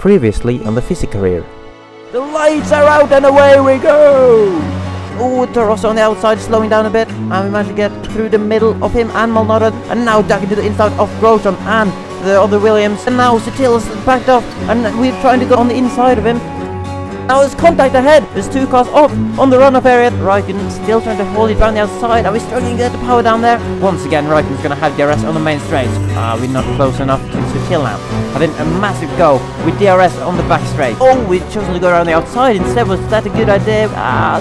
Previously on the FisiCareer. The lights are out and away we go! Oh, Toros on the outside slowing down a bit, and we managed to get through the middle of him and Maldonado, and now ducking to the inside of Grosjean and the other Williams, and now Sutil's backed off, and we're trying to go on the inside of him. Now there's contact ahead, there's two cars off on the runoff area. Raikkonen still trying to hold it around the outside. Are we struggling to get the power down there? Once again, Raikkonen's going to have DRS on the main straight. We're not close enough to Fisichella now. Having a massive go with DRS on the back straight. Oh, we've chosen to go around the outside instead. Was that a good idea?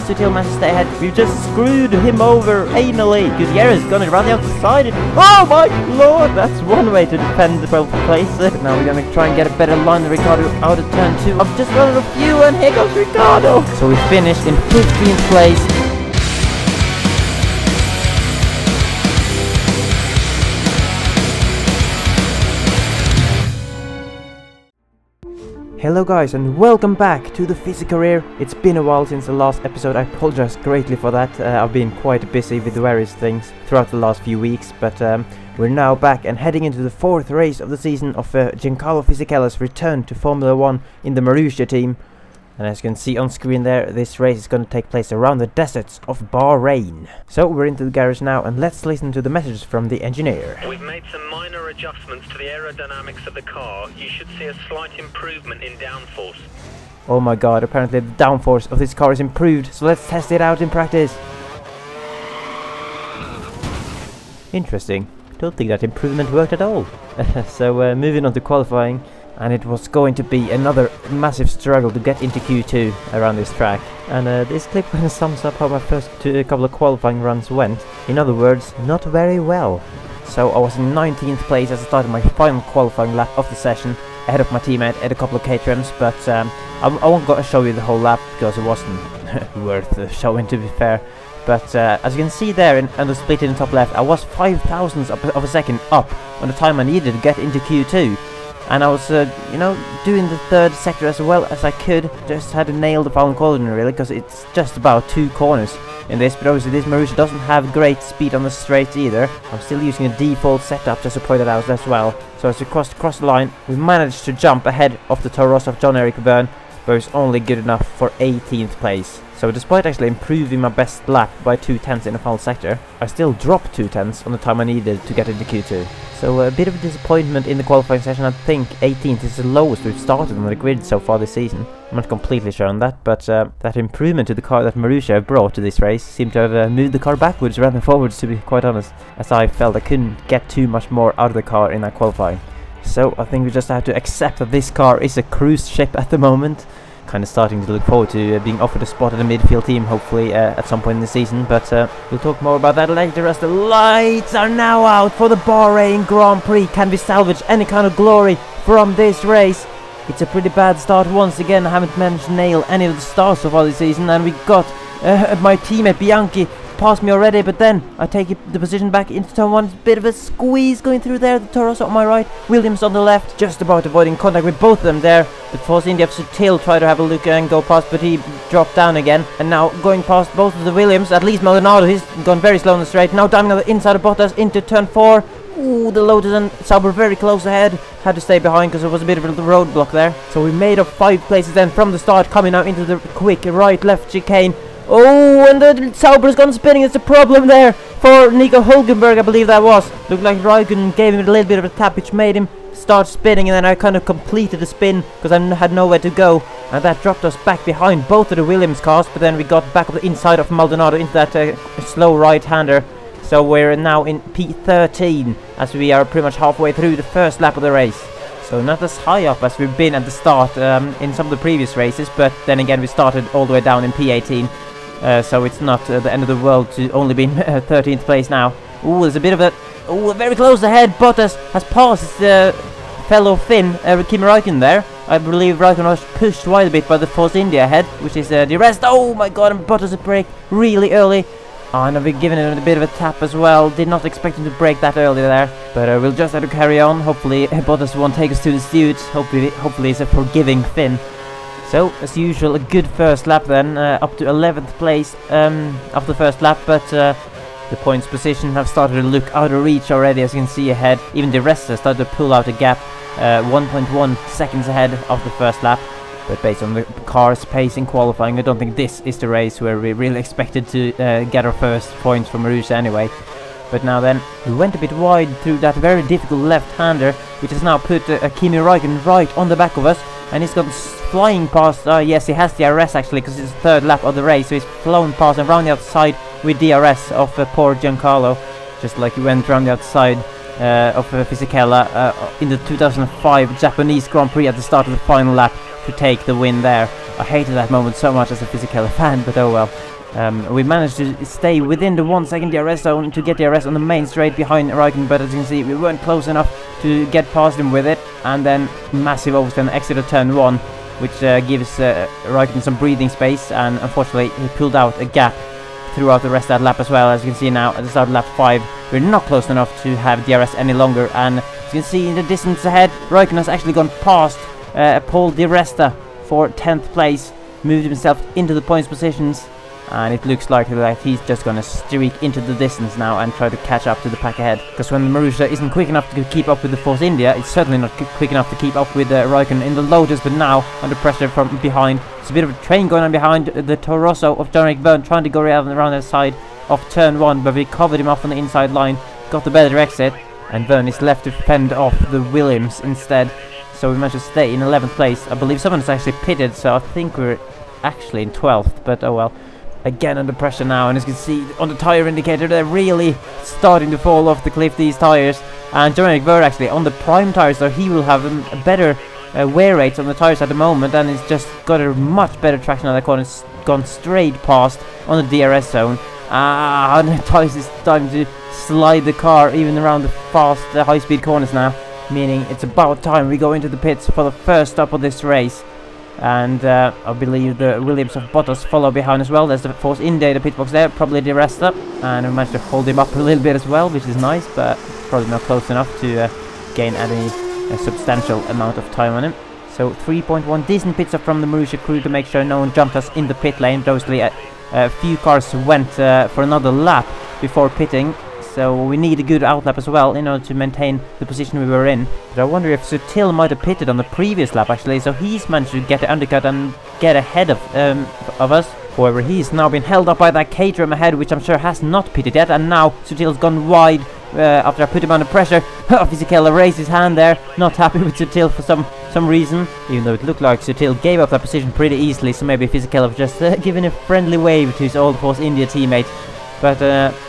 Sutil managed to stay ahead. We've just screwed him over anally. Gutierrez gone around the outside. Oh my lord, that's one way to defend the 12th place. Now we're going to try and get a better line than Ricardo out of turn 2. I've just run a few, and here goes Ricardo. So we finished in 15th place. Hello guys, and welcome back to the FisiCareer. It's been a while since the last episode. I apologize greatly for that. I've been quite busy with various things throughout the last few weeks, but we're now back and heading into the 4th race of the season of Giancarlo Fisichella's return to Formula 1 in the Marussia team. And as you can see on screen there, this race is going to take place around the deserts of Bahrain. So we're into the garage now, and let's listen to the messages from the engineer. We've made some minor adjustments to the aerodynamics of the car. You should see a slight improvement in downforce. Oh my god, apparently the downforce of this car is improved, so let's test it out in practice. Interesting. Don't think that improvement worked at all. So moving on to qualifying. And it was going to be another massive struggle to get into Q2 around this track. And this clip kind of sums up how my first couple of qualifying runs went. In other words, not very well. So I was in 19th place as I started my final qualifying lap of the session, ahead of my teammate at a couple of K-trims, but I won't go show you the whole lap because it wasn't worth showing, to be fair. But as you can see there on the split in the top left, I was 0.005 of a second up on the time I needed to get into Q2. And I was, doing the third sector as well as I could. Just had to nail the final corner really, because it's just about 2 corners in this. But obviously this Marussia doesn't have great speed on the straight either. I'm still using a default setup, just to point that out as well. So as we crossed the line, we managed to jump ahead of the Toros of John-Eric Vergne, but it's only good enough for 18th place. So despite actually improving my best lap by 2/10 in the final sector, I still dropped 2/10 on the time I needed to get into Q2. So a bit of a disappointment in the qualifying session. I think 18th is the lowest we've started on the grid so far this season. I'm not completely sure on that, but that improvement to the car that Marussia brought to this race seemed to have moved the car backwards rather than forwards, to be quite honest, as I felt I couldn't get too much more out of the car in that qualifying. So I think we just have to accept that this car is a cruise ship at the moment. Kind of starting to look forward to being offered a spot at the midfield team, hopefully at some point in the season, but we'll talk more about that later as the lights are now out for the Bahrain Grand Prix. Can we salvage any kind of glory from this race? It's a pretty bad start once again. I haven't managed to nail any of the stars so far this season, and we got my teammate Bianchi past me already, but then I take the position back into turn 1. Bit of a squeeze going through there. The Toros on my right, Williams on the left, just about avoiding contact with both of them there. The Force India Sutil tried to have a look and go past, but he dropped down again. And now going past both of the Williams, at least Maldonado, he's gone very slow on the straight. Now diving on the inside of Bottas into turn 4. Ooh, the Lotus and Sauber very close ahead. Had to stay behind because there was a bit of a roadblock there. So we made up 5 places then from the start, coming out into the quick right-left chicane. Oh, and the Sauber's gone spinning. It's a problem there for Nico Hülkenberg, I believe that was. Looked like Raikkonen gave him a little bit of a tap, which made him start spinning, and then I kind of completed the spin because I had nowhere to go, and that dropped us back behind both of the Williams cars. But then we got back up the inside of Maldonado into that slow right-hander. So we're now in P13 as we are pretty much halfway through the first lap of the race. So not as high up as we've been at the start in some of the previous races, but then again we started all the way down in P18. So it's not the end of the world to only be in 13th place now. Ooh, there's a bit of a... Ooh, very close ahead. Bottas has passed his fellow Finn, Kimi Raikkonen there. I believe Raikkonen was pushed wide a bit by the Force India ahead, which is the rest. Oh my god, and Bottas a break really early. Oh, and I've given him a bit of a tap as well. Did not expect him to break that early there. But we'll just have to carry on. Hopefully Bottas won't take us to the steward. Hopefully it's a forgiving Finn. So, as usual, a good first lap then, up to 11th place after the first lap, but the points position have started to look out of reach already, as you can see ahead. Even the rest have started to pull out a gap. 1.1 seconds ahead of the first lap. But based on the car's pace in qualifying, I don't think this is the race where we really expected to get our first points from Marussia anyway. But now then, we went a bit wide through that very difficult left-hander, which has now put Kimi Räikkönen right on the back of us. And he's gone flying past, yes, he has DRS actually, because it's the third lap of the race, so he's flown past and round the outside with DRS of poor Giancarlo, just like he went round the outside of Fisichella in the 2005 Japanese Grand Prix at the start of the final lap to take the win there. I hated that moment so much as a Fisichella fan, but oh well. We managed to stay within the 1 second DRS zone to get DRS on the main straight behind Räikkönen, but as you can see, we weren't close enough to get past him with it. And then massive overturn exit of turn 1, which gives Räikkönen some breathing space, and unfortunately he pulled out a gap throughout the rest of that lap as well. As you can see now, at the start of lap 5, we're not close enough to have DRS any longer, and as you can see in the distance ahead, Räikkönen has actually gone past Paul Di Resta for 10th place, moved himself into the points positions, and it looks like he's just gonna streak into the distance now and try to catch up to the pack ahead. Because when Marussia isn't quick enough to keep up with the Force India, it's certainly not quick enough to keep up with Räikkönen in the Lotus, but now under pressure from behind. It's a bit of a train going on behind the Toro Rosso of Jan-Erik Byrne, trying to go around the side of turn 1, but we covered him off on the inside line, got the better exit, and Byrne is left to fend off the Williams instead. So we managed to stay in 11th place. I believe someone has actually pitted, so I think we're actually in 12th, but oh well. Again under pressure now, and as you can see on the tyre indicator, they're really starting to fall off the cliff, these tyres. And Jan-Erik Byrne actually on the prime tyres, so he will have a better wear rates on the tyres at the moment, and he's just got a much better traction on that corner. It's gone straight past on the DRS zone. And the tyres is starting to slide the car even around the fast high-speed corners now, meaning it's about time we go into the pits for the first stop of this race. And I believe the Williams of Bottas follow behind as well. There's the Force India, the pit box there, probably the rest up, and we managed to hold him up a little bit as well, which is nice, but probably not close enough to gain any substantial amount of time on him. So 3.1 decent pit stop from the Marussia crew to make sure no one jumped us in the pit lane. Mostly a few cars went for another lap before pitting, so we need a good outlap as well in order to maintain the position we were in. But I wonder if Sutil might have pitted on the previous lap actually, so he's managed to get the undercut and get ahead of us. However, he's now been held up by that Caterham ahead, which I'm sure has not pitted yet, and now Sutil's gone wide after I put him under pressure. Fisichella raised his hand there, not happy with Sutil for some reason, even though it looked like Sutil gave up that position pretty easily, so maybe Fisichella was just giving a friendly wave to his old Force India teammate. But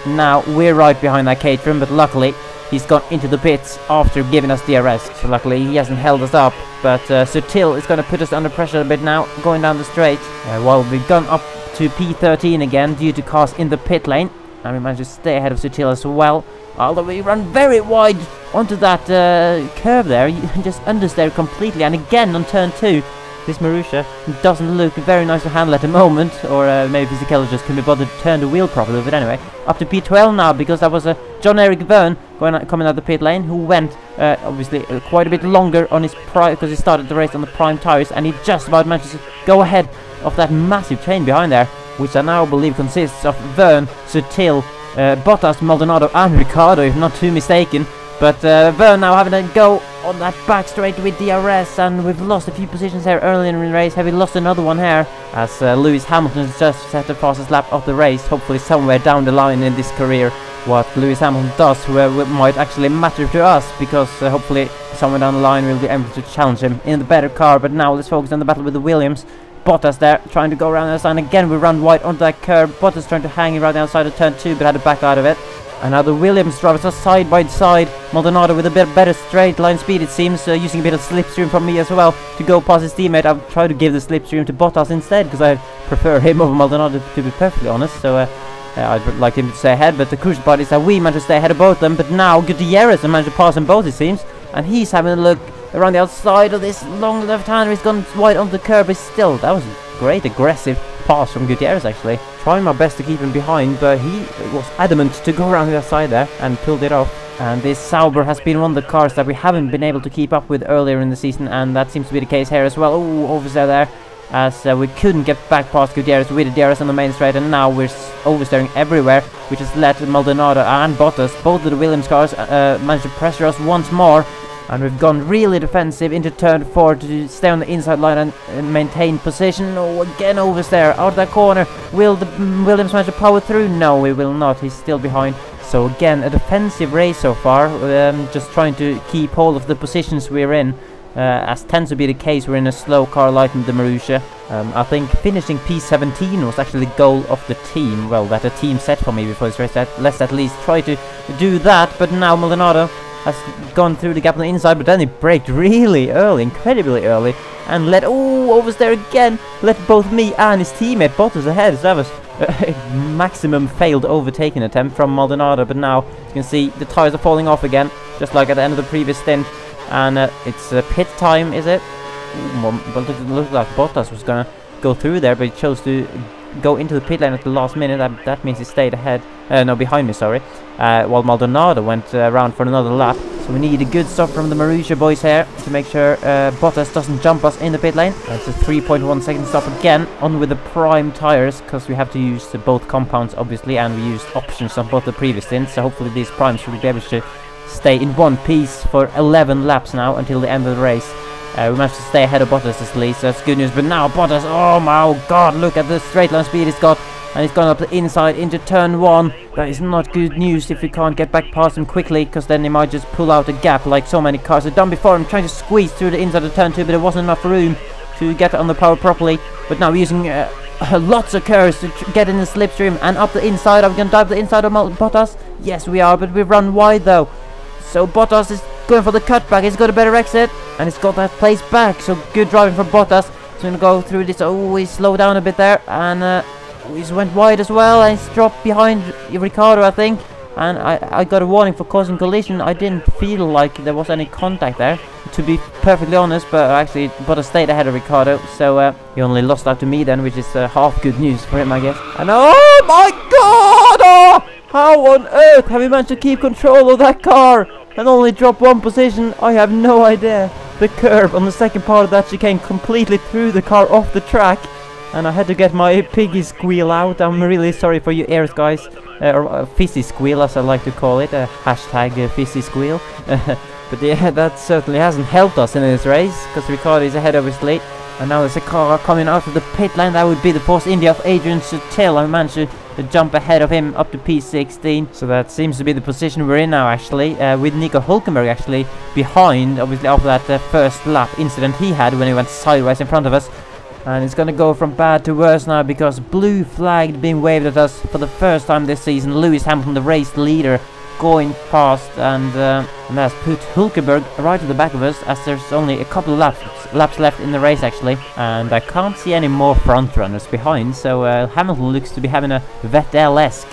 now we're right behind that Caterham, but luckily he's gone into the pits after giving us DRS, so luckily he hasn't held us up. But Sutil is going to put us under pressure a bit now, going down the straight, while we've gone up to P13 again due to cars in the pit lane, and we managed to stay ahead of Sutil as well, although we run very wide onto that curve there. You just understeer completely, and again on turn 2 this Marussia doesn't look very nice to handle at the moment, or maybe Fisichella just couldn't be bothered to turn the wheel properly, but anyway, up to P12 now, because that was Jan-Erik Byrne coming out the pit lane, who went obviously quite a bit longer on his prime, because he started the race on the prime tyres, and he just about managed to go ahead of that massive train behind there, which I now believe consists of Byrne, Sutil, Bottas, Maldonado and Ricciardo, if not too mistaken. But Byrne now having a go on that back straight with DRS, and we've lost a few positions here early in the race. Have we lost another one here, as Lewis Hamilton has just set the fastest lap of the race, hopefully somewhere down the line in this career. What Lewis Hamilton does might actually matter to us, because hopefully somewhere down the line we'll be able to challenge him in the better car. But now let's focus on the battle with the Williams. Bottas there, trying to go around the outside, and again we run wide onto that curb. Bottas trying to hang around the outside of turn 2, but had to back out of it. And now the Williams drivers are side by side. Maldonado with a bit better straight line speed, it seems, using a bit of slipstream from me as well to go past his teammate. I've tried to give the slipstream to Bottas instead, because I prefer him over Maldonado, to be perfectly honest. So I'd like him to stay ahead, but the crucial part is that we managed to stay ahead of both of them. But now Gutierrez has managed to pass them both, it seems, and he's having a look around the outside of this long left-hander. He's gone wide onto the curb, but still, that was a great aggressive pass from Gutierrez actually. Trying my best to keep him behind, but he was adamant to go around the outside there and pulled it off. And this Sauber has been one of the cars that we haven't been able to keep up with earlier in the season, and that seems to be the case here as well. Oh, oversteer there, as we couldn't get back past Gutierrez with the DRS on the main straight, and now we're oversteering everywhere, which has led Maldonado and Bottas, both of the Williams cars, managed to pressure us once more. And we've gone really defensive into turn 4 to stay on the inside line and maintain position. Oh, again oversteer out of that corner. Will the Williams manage to power through? No, he will not. He's still behind. So again, a defensive race so far. Just trying to keep hold of the positions we're in. As tends to be the case, we're in a slow car like the Marussia. I think finishing P17 was actually the goal of the team. Well, that the team set for me before this race. Let's at least try to do that. But now Maldonado has gone through the gap on the inside, but then he braked really early, incredibly early, and let oversteer again. Let both me and his teammate Bottas ahead. So that was a maximum failed overtaking attempt from Maldonado. But now you can see the tires are falling off again, just like at the end of the previous stint. And it's pit time, is it? Well, it looked like Bottas was gonna go through there, but he chose to go into the pit lane at the last minute. That means he stayed ahead. No, behind me, sorry. While Maldonado went around for another lap. So we need a good stop from the Marussia boys here to make sure Bottas doesn't jump us in the pit lane. It's a 3.1 second stop again, on with the prime tires, because we have to use both compounds obviously, and we used options on both the previous stints. So hopefully these primes should be able to stay in one piece for 11 laps now until the end of the race. We managed to stay ahead of Bottas at least, so that's good news. But now Bottas, oh my god, look at the straight line speed he's got. And he's gone up the inside into turn 1. That is not good news if we can't get back past him quickly, because then he might just pull out a gap like so many cars have done before. I'm trying to squeeze through the inside of turn 2, but there wasn't enough room to get on the power properly. But now we're using lots of curves to get in the slipstream and up the inside. Are we going to dive the inside of Bottas? Yes, we are, but we've run wide though. So Bottas is going for the cutback. He's got a better exit, and he's got that place back. So good driving for Bottas. He's going to go through this. Oh, he slowed down a bit there, and he's went wide as well, and he's dropped behind Ricciardo, I think. And I got a warning for causing collision. I didn't feel like there was any contact there, to be perfectly honest, but actually Bottas stayed ahead of Ricciardo, so he only lost out to me then, which is half good news for him, I guess. And oh my god! Oh, how on earth have we managed to keep control of that car and only drop one position? I have no idea. The curb on the second part of that chicane completely threw the car off the track, and I had to get my piggy squeal out. I'm really sorry for you ears, guys. Or Fisi squeal, as I like to call it. Hashtag Fisi squeal. But yeah, that certainly hasn't helped us in this race, because Ricciardo is ahead obviously. And now there's a car coming out of the pit lane. That would be the Force India of Adrian Sutil. I managed to jump ahead of him up to P16. So that seems to be the position we're in now, actually. With Nico Hülkenberg actually behind, obviously after that first lap incident he had when he went sideways in front of us. And it's gonna go from bad to worse now, because blue flag being waved at us for the first time this season. Lewis Hamilton, the race leader, going past, and that's put Hülkenberg right at the back of us, as there's only a couple of laps left in the race actually, and I can't see any more front runners behind. So Hamilton looks to be having a Vettel-esque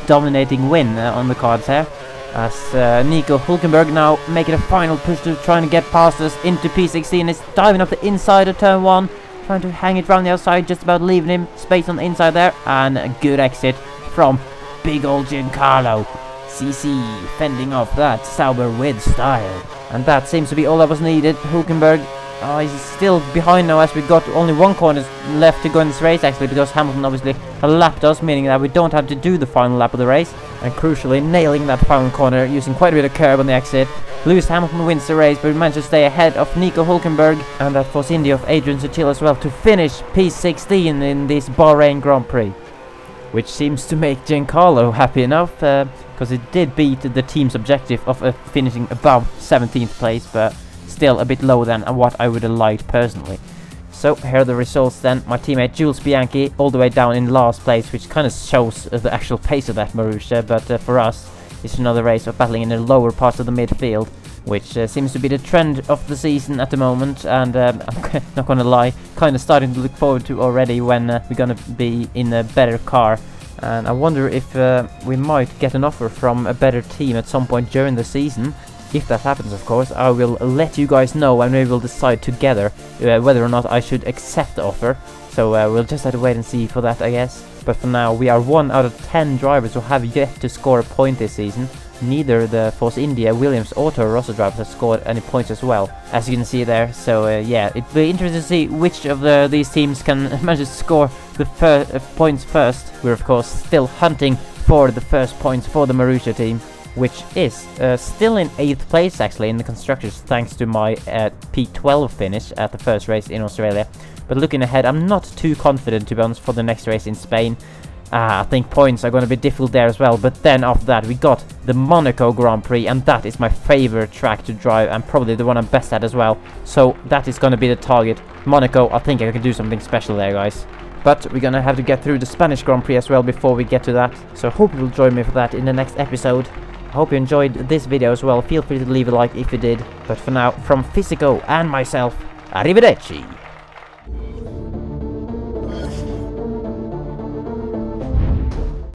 dominating win on the cards here, as Nico Hülkenberg now making a final push to try and get past us into P16. It's diving up the inside of turn 1, trying to hang it round the outside, just about leaving him space on the inside there, and a good exit from big old Giancarlo. Fisi fending off that Sauber with style. And that seems to be all that was needed. Hülkenberg, he's still behind now, as we got only one corner left to go in this race actually, because Hamilton obviously lapped us, meaning that we don't have to do the final lap of the race. And crucially, nailing that final corner using quite a bit of curb on the exit. Lewis Hamilton wins the race, but we managed to stay ahead of Nico Hülkenberg and that Force India of Adrian Sutil as well, to finish P16 in this Bahrain Grand Prix. Which seems to make Giancarlo happy enough, because it did beat the team's objective of finishing above 17th place, but still a bit lower than what I would have liked personally. So here are the results then. My teammate Jules Bianchi all the way down in last place, which kind of shows the actual pace of that Marussia, but for us it's another race of battling in the lower parts of the midfield, which seems to be the trend of the season at the moment, and I'm not gonna lie, kind of starting to look forward to already when we're gonna be in a better car. And I wonder if we might get an offer from a better team at some point during the season. If that happens, of course, I will let you guys know, and we will decide together whether or not I should accept the offer. So we'll just have to wait and see for that, I guess. But for now, we are 1 out of 10 drivers who have yet to score a point this season. Neither the Force India, Williams, or Toro Rosso drivers have scored any points as well, as you can see there. So yeah, it'll be interesting to see which of these teams can manage to score the points first. We're of course still hunting for the first points for the Marussia team. which is still in 8th place actually in the constructors, thanks to my P12 finish at the first race in Australia. But looking ahead, I'm not too confident, to be honest, for the next race in Spain. I think points are going to be difficult there as well. But then after that, we got the Monaco Grand Prix, and that is my favorite track to drive, and probably the one I'm best at as well. So that is going to be the target. Monaco, I think I can do something special there, guys. But we're going to have to get through the Spanish Grand Prix as well before we get to that. So I hope you will join me for that in the next episode. I hope you enjoyed this video as well. Feel free to leave a like if you did. But for now, from Fisico and myself, arrivederci!